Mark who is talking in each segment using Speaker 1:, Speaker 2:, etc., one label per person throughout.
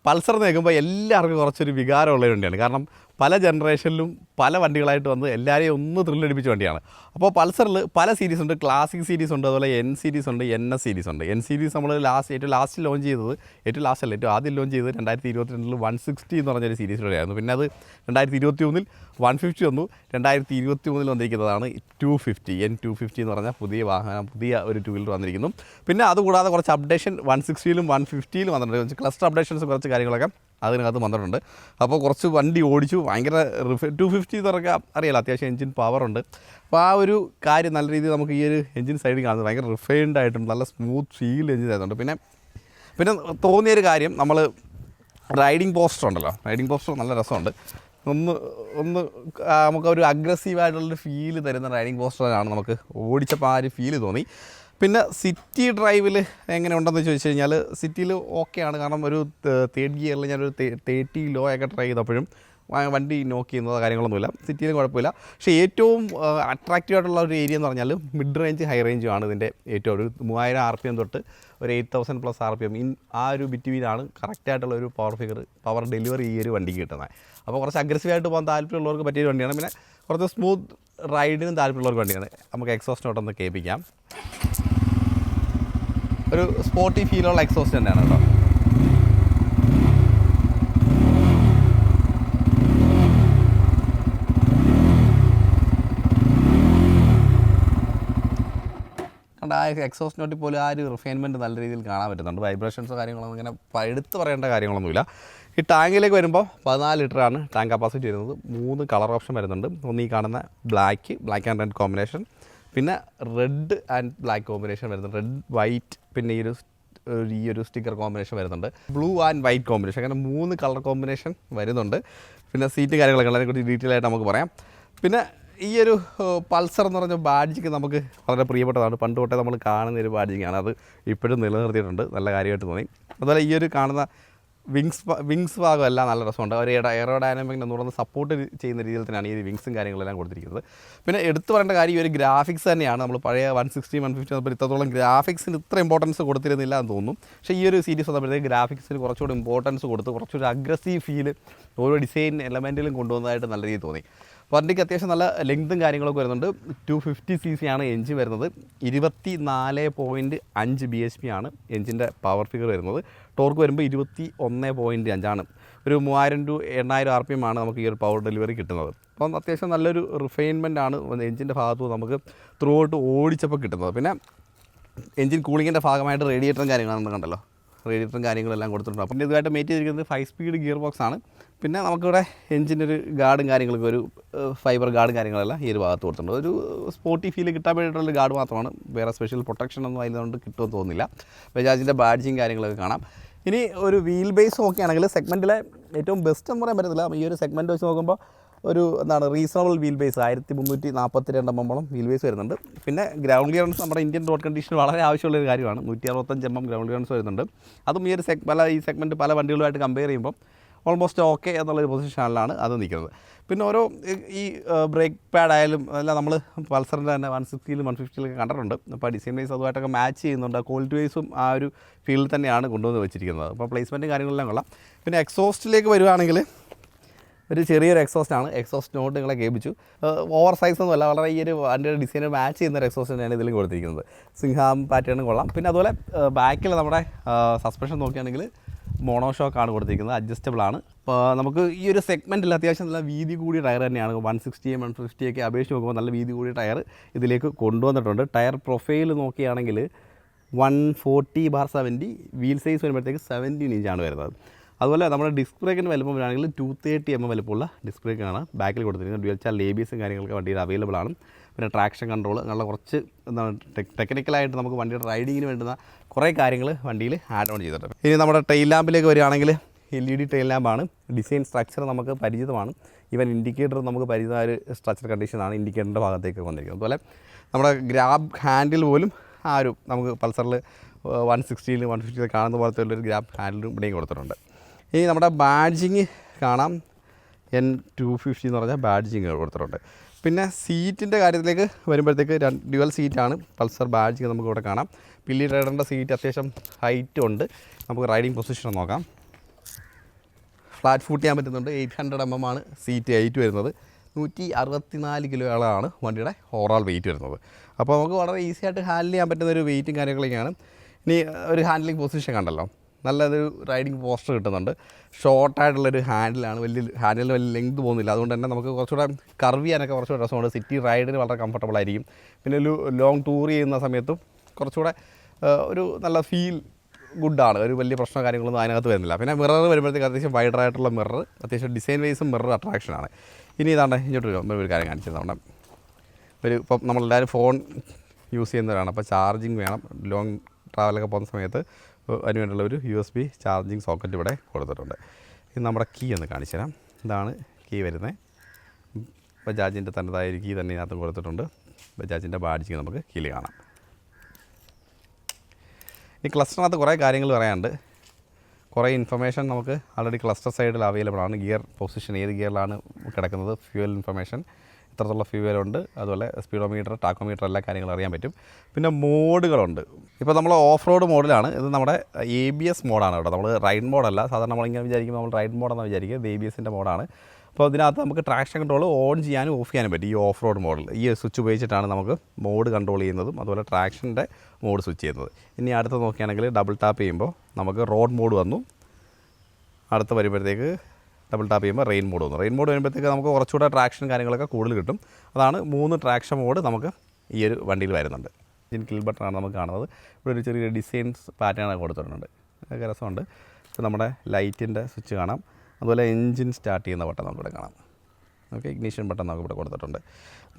Speaker 1: Pulsar എന്ന് കേൾക്കുമ്പോൾ എല്ലാവർക്കും കുറച്ചൊരു വികാരമുള്ള വണ്ടിയാണ്. കാരണം പല ജനറേഷനിലും പല വണ്ടികളായിട്ട് വന്ന് എല്ലാവരെയും ഒന്ന് ത്രില്ലടിപ്പിച്ച വണ്ടിയാണ്. അപ്പോൾ പൾസറിൽ പല സീരീസ് ഉണ്ട്. ക്ലാസിക് സീരീസ് ഉണ്ട്, അതുപോലെ എൻ സീരീസ് ഉണ്ട്, NS സീരീസ് ഉണ്ട്. എൻ സീരീസ് നമ്മൾ ഏറ്റവും ലാസ്റ്റ് ലോഞ്ച് ചെയ്തത്, ഏറ്റവും ആദ്യം ലോഞ്ച് ചെയ്തത് 2022 160 എന്ന് പറഞ്ഞൊരു സീരീസിലൂടെയായിരുന്നു. പിന്നെ അത് 2021 150 വന്നു. 2023 വന്നിരിക്കുന്നതാണ് 250 N250 എന്ന് പറഞ്ഞാൽ പുതിയ വാഹനം, പുതിയ ഒരു ടൂ വീലർ വന്നിരിക്കുന്നു. പിന്നെ അതുകൂടാതെ കുറച്ച് അപ്ഡേഷൻ 160ലും 150ലും വന്നിട്ടുണ്ട്. ക്ലസ്റ്റർ അപ്ഡേഷൻസ് കുറച്ച് കാര്യങ്ങളൊക്കെ അതിനകത്ത് വന്നിട്ടുണ്ട്. അപ്പോൾ കുറച്ച് വണ്ടി ഓടിച്ചു. ഭയങ്കര 250 എന്ന് പറഞ്ഞാൽ അറിയാലോ, അത്യാവശ്യം എൻജിൻ പവറുണ്ട്. അപ്പോൾ ആ ഒരു കാര്യം നല്ല രീതിയിൽ നമുക്ക് ഈ ഒരു എൻജിൻ സൈഡിൽ കാണുന്നത് ഭയങ്കര റിഫൈൻഡ് ആയിട്ടുണ്ട്, നല്ല സ്മൂത്ത് ഫീൽ എൻജിൻ ആയതുകൊണ്ട്. പിന്നെ തോന്നിയൊരു കാര്യം, നമ്മൾ റൈഡിങ് പോസ്റ്റർ ഉണ്ടല്ലോ, റൈഡിങ് പോസ്റ്റർ നല്ല രസമുണ്ട്. ഒന്ന് നമുക്കൊരു അഗ്രസീവായിട്ടുള്ളൊരു ഫീല് തരുന്ന റൈഡിങ് പോസ്റ്ററാണ് നമുക്ക് ഓടിച്ചപ്പോൾ ആ ഒരു ഫീല് തോന്നി. പിന്നെ സിറ്റി ഡ്രൈവിൽ എങ്ങനെ ഉണ്ടെന്ന് ചോദിച്ചു കഴിഞ്ഞാൽ സിറ്റിയിൽ ഓക്കെയാണ്. കാരണം ഒരു 3rd ഗിയറിൽ ഞാനൊരു 30 ലോ ഒക്കെ ട്രൈ ചെയ്തപ്പോഴും വണ്ടി നോക്ക് ചെയ്യുന്നത് കാര്യങ്ങളൊന്നുമില്ല, സിറ്റിയിൽ കുഴപ്പമില്ല. പക്ഷേ ഏറ്റവും അട്രാക്റ്റീവ് ആയിട്ടുള്ള ഒരു ഏരിയ എന്ന് പറഞ്ഞാൽ മിഡ് റേഞ്ച് ഹൈ റേഞ്ചും ആണ് ഇതിൻ്റെ ഏറ്റവും. ഒരു 3000 RPM തൊട്ട് ഒരു 8000+ RPM ആ ഒരു ബിറ്റ്വീനാണ് കറക്റ്റായിട്ടുള്ള ഒരു പവർ ഡെലിവറി ഈ ഒരു വണ്ടിക്ക് കിട്ടുന്നത്. അപ്പോൾ കുറച്ച് അഗ്രസീവായിട്ട് പോകാൻ താല്പര്യമുള്ളവർക്ക് പറ്റിയൊരു വണ്ടിയാണ്. പിന്നെ കുറച്ച് സ്മൂത്ത് റൈഡിനും താല്പര്യമുള്ളവർക്ക് വണ്ടിയാണ്. നമുക്ക് എക്സോസ്റ്റ് നോട്ടൊന്ന് കേൾപ്പിക്കാം. ഒരു സ്പോർട്ടി ഫീലുള്ള എക്സോസ്റ്റ് തന്നെയാണ് കേട്ടോ. ആ എക്സോസ്റ്റ് നോട്ടിൽ പോലും ആ ഒരു റിഫൈൻമെൻറ്റ് നല്ല രീതിയിൽ കാണാൻ പറ്റുന്നുണ്ട്. വൈബ്രേഷൻസോ കാര്യങ്ങളൊന്നും ഇങ്ങനെ എടുത്ത് പറയേണ്ട കാര്യങ്ങളൊന്നുമില്ല. ഈ ടാങ്കിലേക്ക് വരുമ്പോൾ 14 ലിറ്ററാണ് ടാങ്ക് കപ്പാസിറ്റി വരുന്നത്. 3 കളർ ഓപ്ഷൻ വരുന്നുണ്ട്. ഒന്ന് ഈ കാണുന്ന ബ്ലാക്ക് ആൻഡ് റെഡ് കോമ്പിനേഷൻ, പിന്നെ റെഡ് ആൻഡ് ബ്ലാക്ക് കോമ്പിനേഷൻ വരുന്നുണ്ട്, റെഡ് വൈറ്റ്, പിന്നെ ഈ ഒരു സ്റ്റിക്കർ കോമ്പിനേഷൻ വരുന്നുണ്ട്, ബ്ലൂ ആൻഡ് വൈറ്റ് കോമ്പിനേഷൻ. അങ്ങനെ 3 കളർ കോമ്പിനേഷൻ വരുന്നുണ്ട്. പിന്നെ സീറ്റ് കാര്യങ്ങളൊക്കെ അതിനെക്കുറിച്ച് ഡീറ്റെയിൽ ആയിട്ട് നമുക്ക് പറയാം. പിന്നെ ഈ ഒരു പൾസർ എന്ന് പറഞ്ഞ ബാഡ്ജിങ് നമുക്ക് വളരെ പ്രിയപ്പെട്ടതാണ്. പണ്ട് തൊട്ടേ നമ്മൾ കാണുന്ന ഒരു ബാഡ്ജിങ്ങാണ്. അത് ഇപ്പോഴും നിലനിർത്തിയിട്ടുണ്ട്, നല്ല കാര്യമായിട്ട് തോന്നി. അതുപോലെ ഈ ഒരു കാണുന്ന വിങ്സ് ഭാഗമെല്ലാം നല്ല രസമുണ്ട്. ഒരു എയറോഡൈനാമിക്കിനെ തുടർന്ന് സപ്പോർട്ട് ചെയ്യുന്ന രീതിയിൽ തന്നെയാണ് ഈ വിങ്സും കാര്യങ്ങളെല്ലാം കൊടുത്തിരിക്കുന്നത്. പിന്നെ എടുത്തു പറയേണ്ട കാര്യം ഈ ഒരു ഗ്രാഫിക്സ് തന്നെയാണ്. നമ്മൾ പഴയ 160 150 വന്നപ്പോൾ ഇത്രത്തോളം ഗ്രാഫിക്സിന് ഇത്ര ഇമ്പോർട്ടൻസ് കൊടുത്തിരുന്നില്ല എന്ന് തോന്നുന്നു. പക്ഷേ ഈ ഒരു സീരീസ് വന്നപ്പോഴത്തേക്ക് ഗ്രാഫിക്സിന് കുറച്ചുകൂടി ഇമ്പോർട്ടൻസ് കൊടുത്ത് കുറച്ചൊരു അഗ്രസീവ് ഫീല് ഓരോ ഡിസൈൻ എലമെൻറ്റിലും കൊണ്ടുവന്നതായിട്ട് നല്ല രീതിയിൽ തോന്നി. വണ്ടിക്ക് അത്യാവശ്യം നല്ല ലെങ്തും കാര്യങ്ങളൊക്കെ വരുന്നുണ്ട്. 250cc ആണ് എൻജിൻ വരുന്നത്. 24.5 bhp ആണ് എൻജിൻ്റെ പവർ ഫിഗർ വരുന്നത്. ടോർക്ക് വരുമ്പോൾ 21.5 ആണ്. ഒരു 3000 to 8000 RPM ആണ് നമുക്ക് ഈ ഒരു പവർ ഡെലിവറി കിട്ടുന്നത്. അപ്പം അത്യാവശ്യം നല്ലൊരു റിഫൈൻമെൻ്റ് ആണ് എൻജിൻ്റെ ഭാഗത്ത് നമുക്ക് ത്രൂ ഔട്ട് ഓടിച്ചപ്പോൾ കിട്ടുന്നത്. പിന്നെ എൻജിൻ കൂളിങ്ങിൻ്റെ ഭാഗമായിട്ട് റേഡിയേറ്ററും കാര്യങ്ങളാണെന്ന് കണ്ടല്ലോ, റേഡിയേറ്ററും കാര്യങ്ങളെല്ലാം കൊടുത്തിട്ടുണ്ട്. അപ്പം ഇതുമായിട്ട് മേറ്റ് ചെയ്തിരിക്കുന്നത് 5 സ്പീഡ് ഗിയർ ബോക്സ് ആണ്. പിന്നെ നമുക്കിവിടെ എൻജിൻ്റെ ഒരു ഗാർഡും കാര്യങ്ങളൊക്കെ ഒരു ഫൈബർ ഗാർഡും കാര്യങ്ങളെല്ലാം ഈ ഒരു ഭാഗത്ത് കൊടുത്തിട്ടുണ്ട്. ഒരു സ്പോർട്ടി ഫീൽ കിട്ടാൻ വേണ്ടിയിട്ടുള്ള ഗാർഡ് മാത്രമാണ്, വേറെ സ്പെഷ്യൽ പ്രൊട്ടക്ഷൻ ഒന്നും അതിലുകൊണ്ട് കിട്ടുമെന്ന് തോന്നുന്നില്ല. ബജാജിൻ്റെ ബാഡ്ജിങ് കാര്യങ്ങളൊക്കെ കാണാം. ഇനി ഒരു വീൽ ബേസ് നോക്കുകയാണെങ്കിൽ സെഗ്മെൻറ്റിലെ ഏറ്റവും ബെസ്റ്റ് എന്ന് പറയാൻ പറ്റത്തില്ല. ഈ ഒരു സെഗ്മെൻറ്റ് വെച്ച് നോക്കുമ്പോൾ ഒരു reasonable wheel base 1342 mm wheel base വരുന്നുണ്ട്. പിന്നെ ഗ്രൗണ്ട് ക്ലിയറൻസ് നമ്മുടെ ഇന്ത്യൻ റോഡ് കണ്ടീഷന് വളരെ ആവശ്യമുള്ളൊരു കാര്യമാണ്. 165 mm ഗ്രൗണ്ട് ക്ലിയറൻസ് വരുന്നുണ്ട്. അതും ഈ ഒരു സെഗ്മെൻറ്റ് പല വണ്ടികളുമായിട്ട് കമ്പയർ ചെയ്യുമ്പോൾ ഓൾമോസ്റ്റ് ഓക്കെ എന്നുള്ളൊരു പൊസിഷനിലാണ് അത് നിൽക്കുന്നത്. പിന്നെ ഓരോ ഈ ബ്രേക്ക് പാഡ് ആയാലും എല്ലാം നമ്മൾ പൾസറിൻ്റെ തന്നെ 160 150 കണ്ടിട്ടുണ്ട്. അപ്പോൾ ഡിസൈൻ വൈസ് അതുമായിട്ടൊക്കെ മാച്ച് ചെയ്യുന്നുണ്ട്. ക്വാളിറ്റി വൈസും ആ ഒരു ഫീൽഡിൽ തന്നെയാണ് കൊണ്ടുവന്ന് വെച്ചിരിക്കുന്നത്. അപ്പോൾ പ്ലേസ്മെൻറ്റും കാര്യങ്ങളെല്ലാം കൊള്ളാം. പിന്നെ എക്സോസ്റ്റിലേക്ക് വരുവാണെങ്കിൽ ഒരു ചെറിയൊരു എക്സോസ്റ്റാണ്. എക്സോസ്റ്റ് നോട്ട് നിങ്ങളെ കേൾപ്പിച്ചു. ഓവർ സൈസ് ഒന്നുമല്ല, വളരെ ഈ ഒരു വണ്ടിയുടെ ഡിസൈന് മാച്ച് ചെയ്യുന്ന ഒരു എക്സോസ്റ്റ് തന്നെയാണ് ഇതിൽ കൊടുത്തിരിക്കുന്നത്. സിംഹാം പാറ്റേൺ കൊള്ളാം. പിന്നെ അതുപോലെ ബാക്കിൽ നമ്മുടെ സസ്പെൻഷൻ നോക്കുകയാണെങ്കിൽ മോണോഷോക്കാണ് കൊടുത്തിരിക്കുന്നത്, അഡ്ജസ്റ്റബിൾ ആണ്. അപ്പോൾ നമുക്ക് ഈ ഒരു സെഗ്മെൻറ്റിൽ അത്യാവശ്യം നല്ല വീതി കൂടിയ ടയർ തന്നെയാണ്. 160 150 ഒക്കെ അപേക്ഷിച്ച് നോക്കുമ്പോൾ നല്ല വീതി കൂടിയ ടയർ ഇതിലേക്ക് കൊണ്ടുവന്നിട്ടുണ്ട്. ടയർ പ്രൊഫൈൽ നോക്കുകയാണെങ്കിൽ 140/70, വീൽ സൈസ് വരുമ്പോഴത്തേക്ക് 17 ഇഞ്ചാണ് വരുന്നത്. അതുപോലെ നമ്മുടെ ഡിസ്ക് ബ്രേക്കിൻ്റെ വലുപ്പം വരികയാണെങ്കിൽ 230 mm വലുപ്പമുള്ള ഡിസ്ക് ബ്രേക്കാണ് ബാക്കിൽ കൊടുത്തിരിക്കുന്നത്. ഡ്യുവൽ ചാനൽ ABS കാര്യങ്ങളൊക്കെ വണ്ടിയിൽ അവൈലബിൾ ആണ്. പിന്നെ ട്രാക്ഷൻ കൺട്രോൾ അങ്ങനെയുള്ള കുറച്ച് ടെക്നിക്കലായിട്ട് നമുക്ക് വണ്ടിയുടെ റൈഡിങ്ങിന് വേണ്ടുന്ന കുറേ കാര്യങ്ങൾ വണ്ടിയിൽ ആഡ് ഓൺ ചെയ്തിട്ടുണ്ട്. ഇനി നമ്മുടെ ടെയിൽ ലാമ്പിലേക്ക് വരികയാണെങ്കിൽ LED ടെയിൽ ലാമ്പാണ്. ഡിസൈൻ സ്ട്രക്ചർ നമുക്ക് പരിചിതമാണ്. ഈവൻ ഇൻഡിക്കേറ്റർ നമുക്ക് പരിചിതമായ ഒരു സ്ട്രക്ചർ കണ്ടീഷനാണ് ഇൻഡിക്കേറ്ററിൻ്റെ ഭാഗത്തേക്ക് വന്നിരിക്കുന്നത്. അതുപോലെ നമ്മുടെ ഗ്രാബ് ഹാൻഡിൽ പോലും ആ ഒരു നമുക്ക് പൾസറിൽ 160 150 കാണുന്ന പോലത്തെ ഉള്ളൊരു ഗ്രാബ് ഹാൻഡിലും ഇവിടെയും കൊടുത്തിട്ടുണ്ട്. ഇനി നമ്മുടെ ബാഡ്ജിങ് കാണാം. N250 എന്ന് പറഞ്ഞാൽ ബാഡ്ജിങ് കൊടുത്തിട്ടുണ്ട്. പിന്നെ സീറ്റിൻ്റെ കാര്യത്തിലേക്ക് വരുമ്പോഴത്തേക്ക് ഡ്യുവൽ സീറ്റാണ് പൾസർ ബാഡ്ജിങ് നമുക്ക് ഇവിടെ കാണാം. പില്ലി റൈഡറിൻ്റെ സീറ്റ് അത്യാവശ്യം ഹൈറ്റും ഉണ്ട്. നമുക്ക് റൈഡിങ് പൊസിഷൻ നോക്കാം. ഫ്ലാറ്റ് ഫുട്ട് ചെയ്യാൻ പറ്റുന്നുണ്ട്. 800 mm ആണ് സീറ്റ് ഹൈറ്റ് വരുന്നത്. 164 കിലോയാണ് വണ്ടിയുടെ ഓവറോൾ വെയിറ്റ് വരുന്നത്. അപ്പോൾ നമുക്ക് വളരെ ഈസി ആയിട്ട് ഹാൻഡിൽ ചെയ്യാൻ പറ്റുന്ന ഒരു വെയിറ്റും കാര്യങ്ങളൊക്കെയാണ്. ഇനി ഒരു ഹാൻഡ്ലിംഗ് പൊസിഷൻ കണ്ടല്ലോ, നല്ലൊരു റൈഡിങ് പോസ്റ്റർ കിട്ടുന്നുണ്ട്. ഷോർട്ടായിട്ടുള്ളൊരു ഹാൻഡിലാണ്, ഹാൻഡിലിന് വലിയ ലെങ്ത് പോകുന്നില്ല. അതുകൊണ്ട് തന്നെ നമുക്ക് കുറച്ചുകൂടെ കർവ് ചെയ്യാനൊക്കെ കുറച്ചുകൂടെ രസമുണ്ട്. സിറ്റി റൈഡിന് വളരെ കംഫർട്ടബിൾ ആയിരിക്കും. പിന്നെ ഒരു ലോങ് ടൂർ ചെയ്യുന്ന സമയത്തും കുറച്ചുകൂടെ ഒരു നല്ല ഫീൽ ഗുഡാണ്. ഒരു വലിയ പ്രശ്നമോ കാര്യങ്ങളൊന്നും അതിനകത്ത് വരുന്നില്ല. പിന്നെ മിറർ വരുമ്പോഴത്തേക്ക് അത്യാവശ്യം വൈഡറായിട്ടുള്ള മിറർ, അത്യാവശ്യം ഡിസൈൻ വൈസും മിറർ അട്രാക്ഷനാണ്. ഇനി ഇതാണ്ട് ഇങ്ങോട്ട് ഒരു കാര്യം കാണിച്ചതാണ്. ഇപ്പം നമ്മളെല്ലാവരും ഫോൺ യൂസ് ചെയ്യുന്നവരാണ്. അപ്പോൾ ചാർജിങ് വേണം. ലോങ് ട്രാവലൊക്കെ പോകുന്ന സമയത്ത് അതിന് വേണ്ടിയുള്ള ഒരു USB ചാർജിങ് സോക്കറ്റ് ഇവിടെ കൊടുത്തിട്ടുണ്ട്. ഇത് നമ്മുടെ കീ ഒന്ന് കാണിച്ചു തരാം. ഇതാണ് കീ വരുന്നത്. ബജാജിൻ്റെ തനതായ ഒരു കീ തന്നെ ഇതിനകത്ത് കൊടുത്തിട്ടുണ്ട്. ബജാജിൻ്റെ ബാഡ്ജിങ് നമുക്ക് കീയിൽ കാണാം. ഈ ക്ലസ്റ്ററിനകത്ത് കുറേ കാര്യങ്ങൾ പറയാനുണ്ട്. കുറേ ഇൻഫർമേഷൻ നമുക്ക് ആൾറെഡി ക്ലസ്റ്റർ സൈഡിൽ അവൈലബിൾ ആണ്. ഗിയർ പൊസിഷൻ, ഏത് ഗിയറിലാണ് കിടക്കുന്നത്, ഫ്യൂവൽ ഇൻഫർമേഷൻ, എത്രത്തോളം ഫ്യൂവലുണ്ട്, അതുപോലെ സ്പീഡോമീറ്റർ, ടാക്കോമീറ്റർ, എല്ലാ കാര്യങ്ങളും അറിയാൻ പറ്റും. പിന്നെ മോഡുകളുണ്ട്. ഇപ്പോൾ നമ്മൾ ഓഫ് റോഡ് മോഡിലാണ്. ഇത് നമ്മുടെ ABS മോഡാണ് കേട്ടോ. നമ്മൾ റൈഡ് മോഡല്ല. സാധാരണ നമ്മളിങ്ങനെ വിചാരിക്കുമ്പോൾ നമ്മൾ റൈഡ് മോഡെന്ന് വിചാരിക്കുക. ഇത് ABSൻ്റെ മോഡാണ്. അപ്പോൾ ഇതിനകത്ത് നമുക്ക് ട്രാക്ഷൻ കൺട്രോൾ ഓൺ ചെയ്യാനും ഓഫ് ചെയ്യാനും പറ്റും. ഈ ഓഫ് റോഡ് മോഡിൽ ഈ സ്വിച്ച് ഉപയോഗിച്ചിട്ടാണ് നമുക്ക് മോഡ് കൺട്രോൾ ചെയ്യുന്നതും അതുപോലെ ട്രാക്ഷൻ്റെ മോഡ് സ്വിച്ച് ചെയ്യുന്നത്. ഇനി അടുത്ത് നോക്കുകയാണെങ്കിൽ ഡബിൾ ടാപ്പ് ചെയ്യുമ്പോൾ നമുക്ക് റോഡ് മോഡ് വന്നു. അടുത്ത് വരുമ്പോഴത്തേക്ക് ഡബിൾ ടാപ്പ് ചെയ്യുമ്പോൾ റെയിൻ മോഡ് വന്നു. റെയിൻ മോഡ് വരുമ്പോഴത്തേക്ക് നമുക്ക് കുറച്ചുകൂടെ ട്രാക്ഷൻ കാര്യങ്ങളൊക്കെ കൂടുതൽ കിട്ടും. അതാണ് 3 ട്രാക്ഷൻ മോഡ് നമുക്ക് ഈ ഒരു വണ്ടിയിൽ വരുന്നുണ്ട്. എൻജിൻ കിൽ ബട്ടണാണ് നമുക്ക് കാണുന്നത്. ഇവിടെ ഒരു ചെറിയ ഡിസൈൻസ് പാറ്റേൺ കൊടുത്തിട്ടുണ്ട്. അതൊക്കെ രസമുണ്ട്. ഇപ്പോൾ നമ്മുടെ ലൈറ്റിൻ്റെ സ്വിച്ച് കാണാം. അതുപോലെ എൻജിൻ സ്റ്റാർട്ട് ചെയ്യുന്ന ബട്ടൺ നമുക്കിവിടെ കാണാം. ഓക്കെ, ഇഗ്നീഷൻ ബട്ടൺ നമുക്കിവിടെ കൊടുത്തിട്ടുണ്ട്.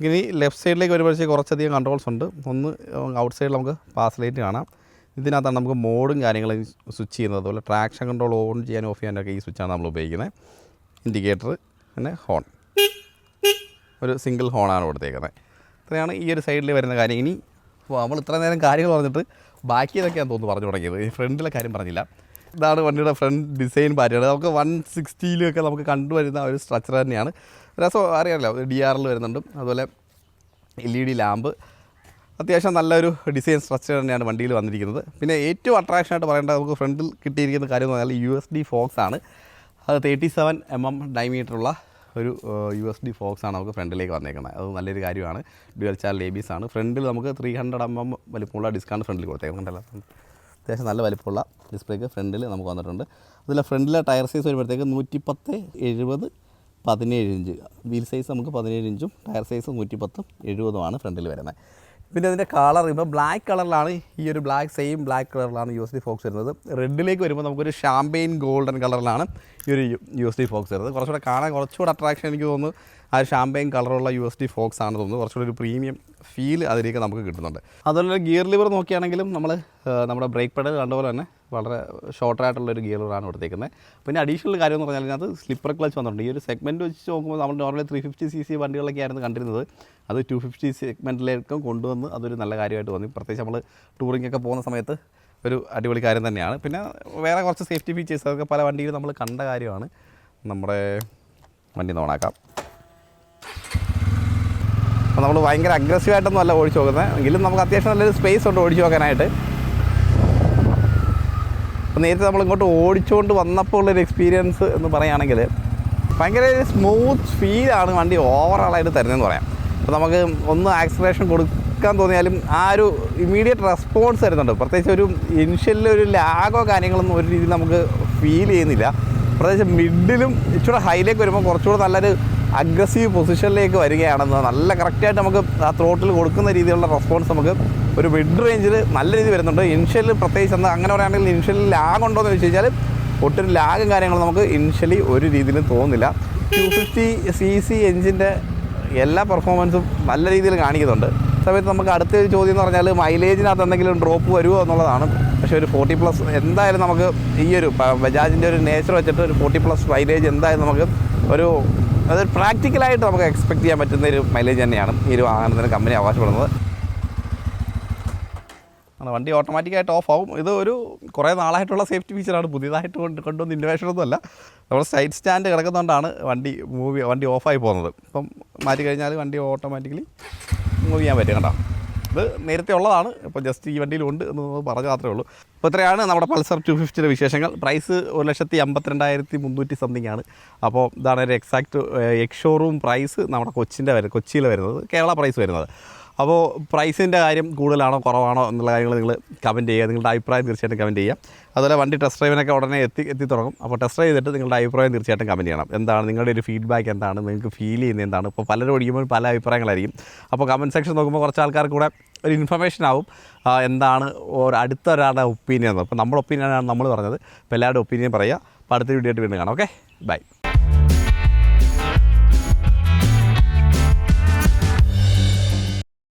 Speaker 1: ഇനി ലെഫ്റ്റ് സൈഡിലേക്ക് വരുമ്പോഴത്തേക്ക് കുറച്ചധികം കൺട്രോൾസ് ഉണ്ട്. ഒന്ന് ഔട്ട് സൈഡിൽ നമുക്ക് പാസ് ലൈറ്റ് കാണാം. ഇതിനകത്താണ് നമുക്ക് മോഡും കാര്യങ്ങളും സ്വിച്ച് ചെയ്യുന്നത്. അതുപോലെ ട്രാക്ഷൻ കൺട്രോൾ ഓൺ ചെയ്യാനും ഓഫ് ചെയ്യാനൊക്കെ ഈ സ്വിച്ചാണ് നമ്മൾ ഉപയോഗിക്കുന്നത്. ഇൻഡിക്കേറ്റർ, പിന്നെ ഹോൺ, ഒരു സിംഗിൾ ഹോണാണ് കൊടുത്തേക്കുന്നത്. ഇത്രയാണ് ഈ ഒരു സൈഡിൽ വരുന്ന കാര്യം. ഇനി നമ്മൾ ഇത്ര നേരം കാര്യങ്ങൾ പറഞ്ഞിട്ട് ബാക്കിയതൊക്കെയാണ് തോന്നുന്നു പറഞ്ഞു തുടങ്ങിയത്. ഈ ഫ്രണ്ടിലെ കാര്യം പറഞ്ഞില്ല. ഇതാണ് വണ്ടിയുടെ ഫ്രണ്ട് ഡിസൈൻ പാറ്റേൺ. നമുക്ക് 160 നമുക്ക് കണ്ടുവരുന്ന ഒരു സ്ട്രക്ചർ തന്നെയാണ്. രസം അറിയാമല്ലോ, DRL വരുന്നുണ്ട്. അതുപോലെ LED ലാമ്പ്, അത്യാവശ്യം നല്ലൊരു ഡിസൈൻ സ്ട്രക്ചർ തന്നെയാണ് വണ്ടിയിൽ വന്നിരിക്കുന്നത്. പിന്നെ ഏറ്റവും അട്രാക്ഷനായിട്ട് പറയേണ്ടത് നമുക്ക് ഫ്രണ്ടിൽ കിട്ടിയിരിക്കുന്ന കാര്യം എന്ന് പറഞ്ഞാൽ USD ഫോക്സ് ആണ്. അത് 37 mm ഡയമീറ്ററുള്ള ഒരു USD ഫോക്സ് ആണ് നമുക്ക് ഫ്രണ്ടിലേക്ക് വന്നേക്കുന്നത്. അത് നല്ലൊരു കാര്യമാണ്. ഡ്യുവൽ ചാനൽ ABS ആണ്. ഫ്രണ്ടിൽ നമുക്ക് 300 mm വലിപ്പമുള്ള ഡിസ്കാണ് ഫ്രണ്ടിൽ കൊടുത്തേക്കുന്നുണ്ടല്ലോ. അത്യാവശ്യം നല്ല വലിപ്പമുള്ള ഡിസ്പ്ലേക്ക് ഫ്രണ്ടിൽ നമുക്ക് വന്നിട്ടുണ്ട്. അതിൽ ഫ്രണ്ടിലെ ടയർ സൈസ് വരുമ്പോഴത്തേക്ക് 110, 70, 17 ഇഞ്ച്. വീൽ സൈസ് നമുക്ക് 17 ഇഞ്ചും ടയർ സൈസ് 110, 70 ഫ്രണ്ടിൽ വരുന്നത്. പിന്നെ അതിൻ്റെ കളർ ഇപ്പോൾ ബ്ലാക്ക് കളറിലാണ്. ഈ ഒരു സെയിം ബ്ലാക്ക് കളറിലാണ് USD ഫോക്സ് വരുന്നത്. റെഡിലേക്ക് വരുമ്പോൾ നമുക്കൊരു ഷാമ്പെയിൻ ഗോൾഡൻ കളറിലാണ് ഈ ഒരു USD ഫോക്സ് വരുന്നത്. കുറച്ചുകൂടെ കാണാൻ കുറച്ചുകൂടെ അട്രാക്ഷൻ എനിക്ക് തോന്നുന്നു ആ ഷാമ്പെയിൻ കളറുള്ള USD ഫോക്സ് ആണെന്ന് തോന്നുന്നു. കുറച്ചുകൂടി ഒരു പ്രീമിയം ഫീൽ അതിലേക്ക് നമുക്ക് കിട്ടുന്നുണ്ട്. അതുപോലെ ഗിയർ ലിവർ നോക്കുകയാണെങ്കിലും നമ്മുടെ ബ്രേക്ക് പെഡൽ കണ്ടപോലെ തന്നെ വളരെ ഷോർട്ടായിട്ടുള്ളൊരു ഗിയർ ലിവറാണ് കൊടുത്തേക്കുന്നത്. പിന്നെ അഡീഷണൽ കാര്യം എന്ന് പറഞ്ഞാൽ ഇതിനകത്ത് സ്ലിപ്പർ ക്ലച്ച് വന്നിട്ടുണ്ട്. ഈ ഒരു സെഗ്മെൻറ്റ് വെച്ച് നോക്കുമ്പോൾ നമ്മൾ നോർമലി 350cc വണ്ടികളൊക്കെ ആയിരുന്നു കണ്ടിരുന്നത്. അത് 250 സെഗ്മെൻറ്റിലേക്കും കൊണ്ടുവന്ന് അതൊരു നല്ല കാര്യമായിട്ട് തോന്നി. പ്രത്യേകിച്ച് നമ്മൾ ടൂറിംഗ് ഒക്കെ പോകുന്ന സമയത്ത് ഒരു അടിപൊളി കാര്യം തന്നെയാണ്. പിന്നെ വേറെ കുറച്ച് സേഫ്റ്റി ഫീച്ചേഴ്സ് അതൊക്കെ പല വണ്ടിയിലും നമ്മൾ കണ്ട കാര്യമാണ്. നമ്മുടെ വണ്ടി ഓണാക്കാം. അപ്പോൾ നമ്മൾ ഭയങ്കര അഗ്രസീവായിട്ടൊന്നും അല്ല ഓടിച്ച് നോക്കുന്നത്, എങ്കിലും നമുക്ക് അത്യാവശ്യം നല്ലൊരു സ്പേസ് ഉണ്ട് ഓടിച്ച് നോക്കാനായിട്ട്. അപ്പോൾ നേരത്തെ നമ്മളിങ്ങോട്ട് ഓടിച്ചുകൊണ്ട് വന്നപ്പോൾ ഉള്ളൊരു എക്സ്പീരിയൻസ് എന്ന് പറയുകയാണെങ്കിൽ ഭയങ്കര സ്മൂത്ത് ഫീലാണ് വണ്ടി ഓവറോളായിട്ട് തരുന്നതെന്ന് പറയാം. അപ്പോൾ നമുക്ക് ഒന്ന് ആക്സിലറേഷൻ കൊടുക്കാൻ തോന്നിയാലും ആ ഒരു ഇമ്മീഡിയറ്റ് റെസ്പോൺസ് തരുന്നുണ്ട്. പ്രത്യേകിച്ച് ഒരു ഇനിഷ്യലിൽ ഒരു ലാഗോ കാര്യങ്ങളൊന്നും ഒരു രീതിയിൽ നമുക്ക് ഫീൽ ചെയ്യുന്നില്ല. പ്രത്യേകിച്ച് മിഡിലും ഇച്ചിരി ഹൈയിലേക്ക് വരുമ്പോൾ കുറച്ചുകൂടെ നല്ലൊരു അഗ്രസീവ് പൊസിഷനിലേക്ക് വരികയാണെന്ന് നല്ല കറക്റ്റായിട്ട് നമുക്ക് ആ ത്രോട്ടിൽ കൊടുക്കുന്ന രീതിയിലുള്ള റെസ്പോൺസ് നമുക്ക് ഒരു മിഡ് റേഞ്ചിൽ നല്ല രീതിയിൽ വരുന്നുണ്ട്. ഇനിഷ്യലിൽ പ്രത്യേകിച്ച് അങ്ങനെ പറയുകയാണെങ്കിൽ ഇനിഷ്യലിൽ ലാഗ് ഉണ്ടോ എന്ന് ചോദിച്ചു കഴിഞ്ഞാൽ ഒട്ടും ലാഗും കാര്യങ്ങളും നമുക്ക് ഇനിഷ്യലി ഒരു രീതിയിലും തോന്നുന്നില്ല. 250cc എഞ്ചിൻ്റെ എല്ലാ പെർഫോമൻസും നല്ല രീതിയിൽ കാണിക്കുന്നുണ്ട്. സമയത്ത് നമുക്ക് അടുത്തൊരു ചോദ്യം എന്ന് പറഞ്ഞാൽ മൈലേജിനകത്ത് എന്തെങ്കിലും ഡ്രോപ്പ് വരുമോ എന്നുള്ളതാണ്. പക്ഷേ ഒരു 40+ എന്തായാലും നമുക്ക് ഈ ഒരു ബജാജിൻ്റെ ഒരു നേച്ചർ വെച്ചിട്ട് ഒരു 40+ മൈലേജ് എന്തായാലും നമുക്ക് അത് പ്രാക്ടിക്കലായിട്ട് നമുക്ക് എക്സ്പെക്ട് ചെയ്യാൻ പറ്റുന്ന ഒരു മൈലേജ് തന്നെയാണ് ഈ ഒരു വാഹനത്തിന് കമ്പനി അവകാശപ്പെടുന്നത്. വണ്ടി ഓട്ടോമാറ്റിക്കായിട്ട് ഓഫ് ആവും. ഇത് ഒരു കുറേ നാളായിട്ടുള്ള സേഫ്റ്റി ഫീച്ചറാണ്, പുതിയതായിട്ട് കൊണ്ടുവന്ന ഇന്നോവേഷനൊന്നും അല്ല. നമ്മൾ സൈഡ് സ്റ്റാൻഡ് കിടക്കുന്നതുകൊണ്ടാണ് വണ്ടി ഓഫായി പോകുന്നത്. ഇപ്പം മാറ്റി കഴിഞ്ഞാൽ വണ്ടി ഓട്ടോമാറ്റിക്കലി മൂവ് ചെയ്യാൻ പറ്റും കേട്ടോ. ഇത് നേരത്തെ ഉള്ളതാണ്, ഇപ്പോൾ ജസ്റ്റ് ഈ വണ്ടിയിലുണ്ട് എന്ന് പറഞ്ഞു മാത്രമേ ഉള്ളൂ. അപ്പോൾ ഇത്രയാണ് നമ്മുടെ പൾസർ 250 വിശേഷങ്ങൾ. പ്രൈസ് 1,52,300 സംതിങ് ആണ്. അപ്പോൾ ഇതാണ് ഒരു എക്സാക്റ്റ് എക്സ് ഷോറൂം പ്രൈസ് നമ്മുടെ കൊച്ചിയിൽ വരുന്നത്, കേരള പ്രൈസ് വരുന്നത്. അപ്പോൾ പ്രൈസിൻ്റെ കാര്യം കൂടുതലാണോ കുറവാണോ എന്നുള്ള കാര്യങ്ങൾ നിങ്ങൾ കമൻറ്റ് ചെയ്യുക, നിങ്ങളുടെ അഭിപ്രായം തീർച്ചയായിട്ടും കമൻറ്റ് ചെയ്യുക. അതുപോലെ വണ്ടി ടെസ്റ്റ് ഡ്രൈവിനൊക്കെ ഉടനെ എത്തി തുടങ്ങും. അപ്പോൾ ടെസ്റ്റ് ഡ്രൈവ് ചെയ്തിട്ട് നിങ്ങളുടെ അഭിപ്രായം തീർച്ചയായിട്ടും കമൻറ്റ് ചെയ്യണം. എന്താണ് നിങ്ങളുടെ ഒരു ഫീഡ്ബാക്ക്, എന്താണ് നിങ്ങൾക്ക് ഫീൽ ചെയ്യുന്നത്, എന്താണ്. ഇപ്പോൾ പലരും ഓടിക്കുമ്പോൾ പല അഭിപ്രായങ്ങളായിരിക്കും. അപ്പോൾ കമൻറ്റ് സെക്ഷൻ നോക്കുമ്പോൾ കുറച്ച് ആൾക്കാർക്ക് കൂടെ ഒരു ഇൻഫർമേഷൻ ആവും എന്താണ് അടുത്ത ഒരാളുടെ ഒപ്പീനിയൻ. അപ്പോൾ നമ്മുടെ ഒപ്പീനിയനാണ് നമ്മൾ പറഞ്ഞത്. അപ്പോൾ എല്ലാവരുടെ ഒപ്പീനിയൻ പറയുക. അപ്പോൾ അടുത്ത വീഡിയോ ആയിട്ട് വീണ്ടും കാണാം. Okay, by.